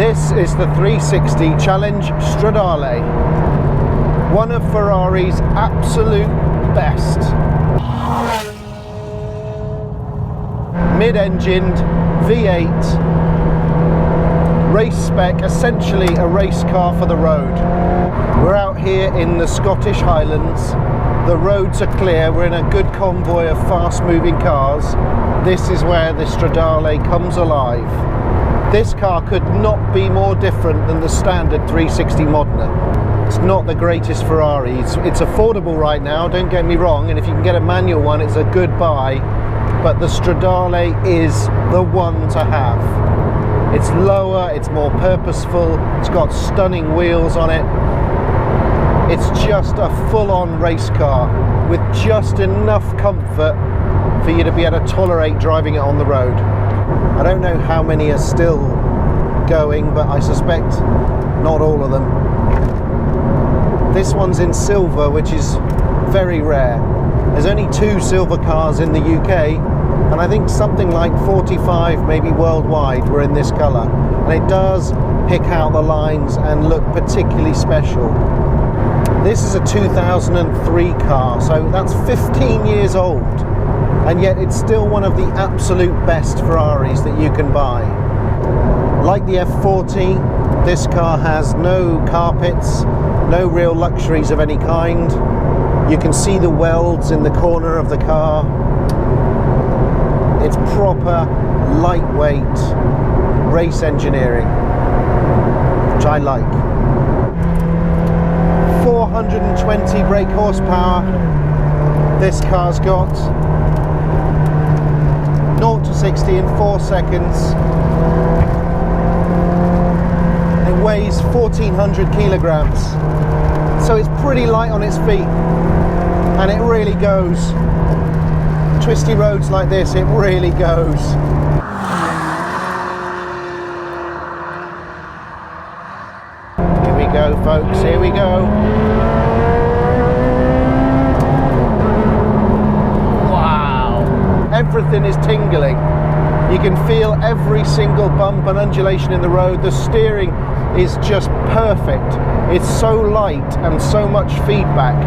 This is the 360 Challenge Stradale, one of Ferrari's absolute best. Mid-engined V8, race spec, essentially a race car for the road. We're out here in the Scottish Highlands. The roads are clear, we're in a good convoy of fast-moving cars. This is where the Stradale comes alive. This car could not be more different than the standard 360 Modena. It's not the greatest Ferrari. It's affordable right now, don't get me wrong, and if you can get a manual one, it's a good buy. But the Stradale is the one to have. It's lower, it's more purposeful, it's got stunning wheels on it. It's just a full-on race car with just enough comfort for you to be able to tolerate driving it on the road. I don't know how many are still going, but I suspect not all of them. This one's in silver, which is very rare. There's only 2 silver cars in the UK, and I think something like 45, maybe worldwide, were in this colour. And it does pick out the lines and look particularly special. This is a 2003 car, so that's 15 years old, and yet it's still one of the absolute best Ferraris that you can buy. Like the F40, this car has no carpets, no real luxuries of any kind. You can see the welds in the corner of the car. It's proper, lightweight race engineering, which I like. 420 brake horsepower this car's got. 0 to 60 in 4 seconds. It weighs 1,400 kilograms, so it's pretty light on its feet, and it really goes. Twisty roads like this, it really goes. Here we go, folks, here we go. Wow! Everything is tingling. You can feel every single bump and undulation in the road. The steering is just perfect. It's so light and so much feedback.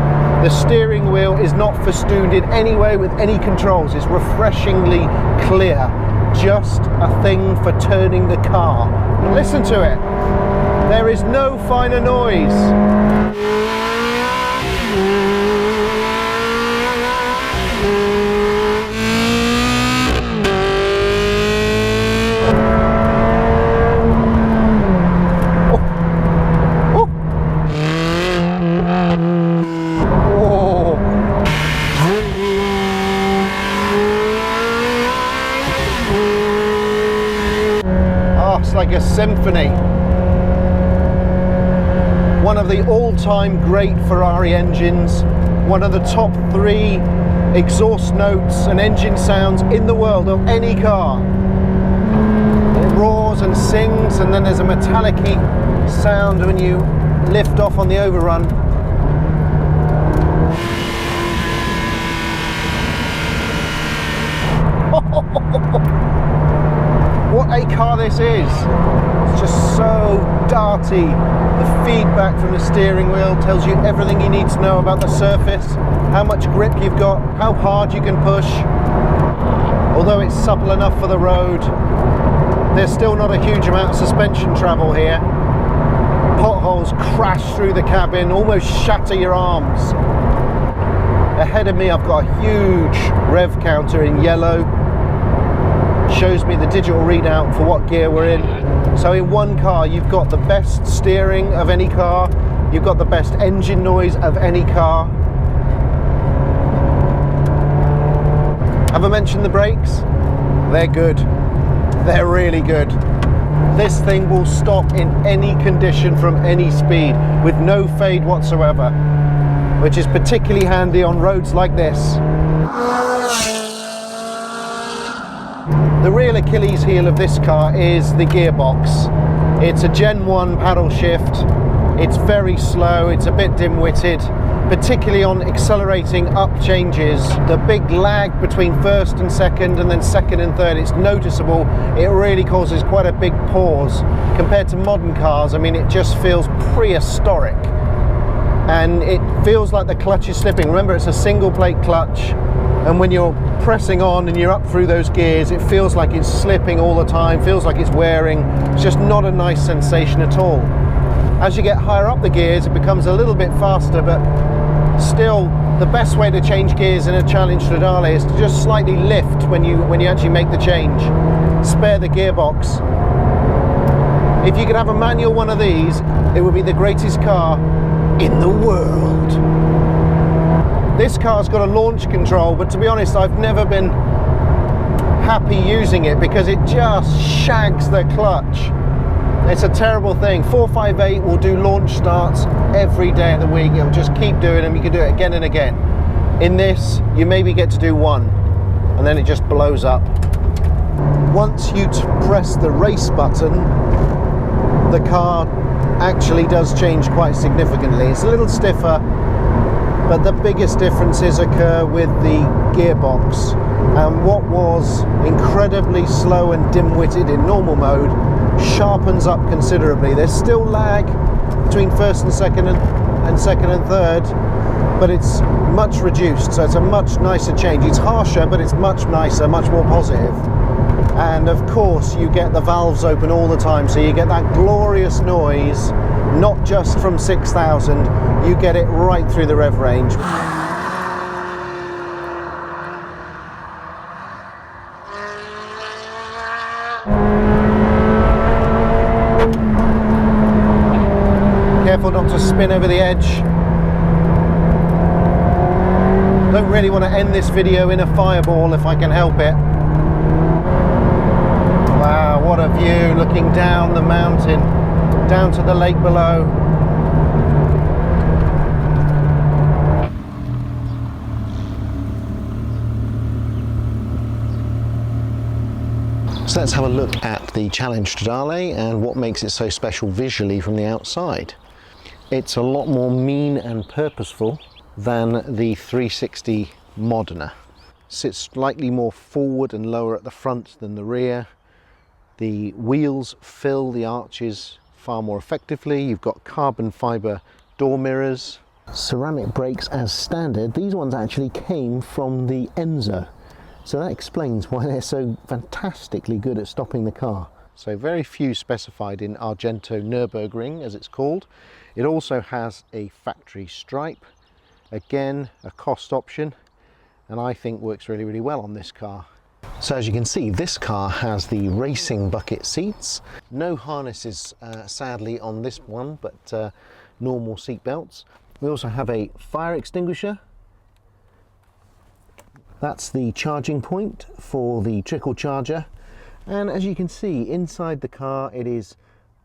The steering wheel is not festooned in any way with any controls. It's refreshingly clear. Just a thing for turning the car. Listen to it. There is no finer noise. It's like a symphony. One of the all-time great Ferrari engines, one of the top 3 exhaust notes and engine sounds in the world of any car. It roars and sings, and then there's a metallic-y sound when you lift off on the overrun. What a car this is! It's just so darty. The feedback from the steering wheel tells you everything you need to know about the surface, how much grip you've got, how hard you can push. Although it's supple enough for the road, there's still not a huge amount of suspension travel here. Potholes crash through the cabin, almost shatter your arms. Ahead of me I've got a huge rev counter in yellow. Shows me the digital readout for what gear we're in. So in one car you've got the best steering of any car, you've got the best engine noise of any car. Have I mentioned the brakes? They're good. They're really good. This thing will stop in any condition from any speed with no fade whatsoever, which is particularly handy on roads like this. The real Achilles heel of this car is the gearbox. It's a Gen 1 paddle shift. It's very slow, it's a bit dim-witted, particularly on accelerating up changes. The big lag between first and then second and third, it's noticeable. It really causes quite a big pause. Compared to modern cars, I mean, it just feels prehistoric. And it feels like the clutch is slipping. Remember, it's a single plate clutch, and when you're pressing on and you're up through those gears, it feels like it's slipping all the time, feels like it's wearing. It's just not a nice sensation at all. As you get higher up the gears, it becomes a little bit faster, but still the best way to change gears in a Challenge Stradale is to just slightly lift when you actually make the change. Spare the gearbox. If you could have a manual one of these, it would be the greatest car in the world. This car's got a launch control, but to be honest, I've never been happy using it because it just shags the clutch. It's a terrible thing. 458 will do launch starts every day of the week. It'll just keep doing them. You can do it again and again. In this, you maybe get to do one, and then it just blows up. Once you press the race button, the car actually does change quite significantly. It's a little stiffer, but the biggest differences occur with the gearbox. And what was incredibly slow and dim-witted in normal mode sharpens up considerably. There's still lag between first and second and third, but it's much reduced, so it's a much nicer change. It's harsher, but it's much nicer, much more positive. And of course you get the valves open all the time, so you get that glorious noise, not just from 6,000, you get it right through the rev range. Careful not to spin over the edge. Don't really want to end this video in a fireball if I can help it. Wow, what a view, looking down the mountain, down to the lake below. So let's have a look at the Challenge Stradale and what makes it so special visually from the outside. It's a lot more mean and purposeful than the 360 Modena. Sits slightly more forward and lower at the front than the rear. The wheels fill the arches far more effectively. You've got carbon fibre door mirrors. Ceramic brakes as standard. These ones actually came from the Enzo. So that explains why they're so fantastically good at stopping the car. So very few specified in Argento Nürburgring, as it's called. It also has a factory stripe. Again, a cost option, and I think works really, really well on this car. So as you can see, this car has the racing bucket seats. No harnesses, sadly, on this one, but normal seat belts. We also have a fire extinguisher. That's the charging point for the trickle charger. And as you can see, inside the car, it is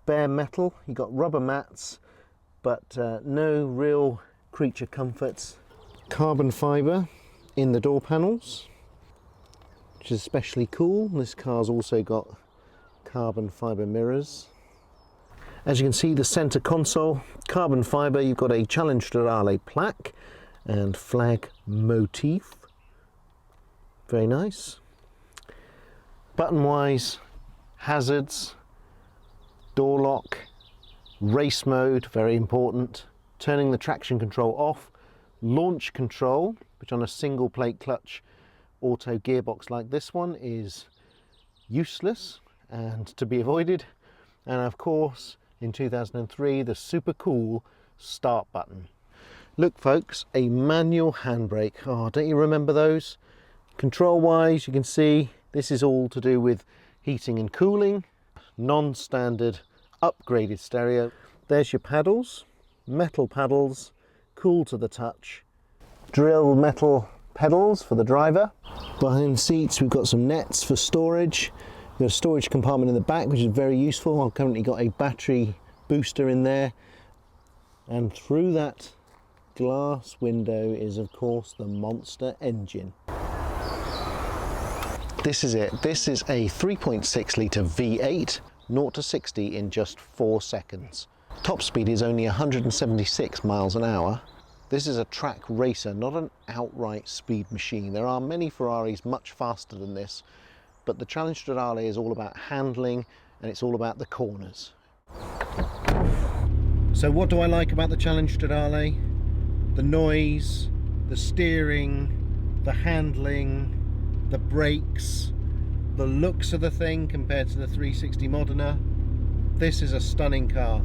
bare metal. You've got rubber mats, but no real creature comforts. Carbon fibre in the door panels, which is especially cool. This car's also got carbon fibre mirrors. As you can see, the centre console, carbon fibre. You've got a Challenge Stradale plaque and flag motif. Very nice. Button wise, hazards, door lock, race mode, very important, turning the traction control off, launch control, which on a single plate clutch auto gearbox like this one is useless and to be avoided. And of course, in 2003, the super cool start button. Look folks, a manual handbrake. Oh, don't you remember those? Control wise, you can see this is all to do with heating and cooling. Non-standard upgraded stereo. There's your paddles, metal paddles, cool to the touch. Drill metal pedals for the driver. Behind the seats we've got some nets for storage. We've got a storage compartment in the back, which is very useful. I've currently got a battery booster in there. And through that glass window is of course the monster engine. This is it. This is a 3.6 litre V8, 0 to 60 in just 4 seconds. Top speed is only 176 miles an hour. This is a track racer, not an outright speed machine. There are many Ferraris much faster than this, but the Challenge Stradale is all about handling and it's all about the corners. So what do I like about the Challenge Stradale? The noise, the steering, the handling, the brakes, the looks of the thing compared to the 360 Modena. This is a stunning car.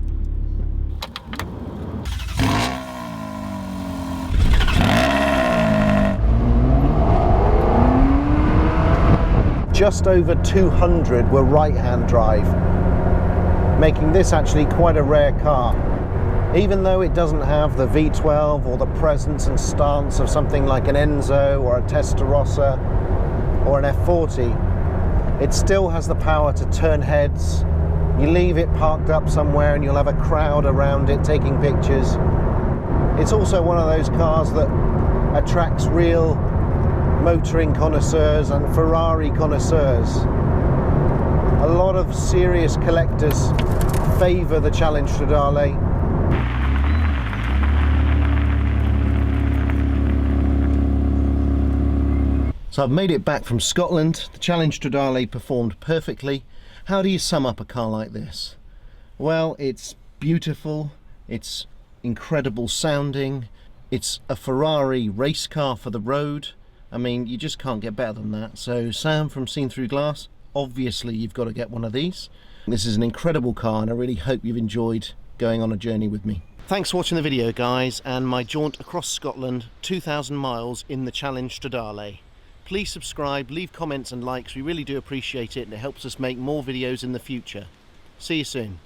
Just over 200 were right-hand drive, making this actually quite a rare car. Even though it doesn't have the V12 or the presence and stance of something like an Enzo or a Testarossa or an F40, it still has the power to turn heads. You leave it parked up somewhere and you'll have a crowd around it taking pictures. It's also one of those cars that attracts real motoring connoisseurs and Ferrari connoisseurs. A lot of serious collectors favour the Challenge Stradale. So I've made it back from Scotland. The Challenge Stradale performed perfectly. How do you sum up a car like this? Well, it's beautiful, it's incredible sounding, it's a Ferrari race car for the road. I mean, you just can't get better than that. So Sam from Seen Through Glass, obviously you've got to get one of these. This is an incredible car and I really hope you've enjoyed going on a journey with me. Thanks for watching the video, guys, and my jaunt across Scotland, 2,000 miles in the Challenge Stradale. Please subscribe, leave comments and likes, we really do appreciate it and it helps us make more videos in the future. See you soon.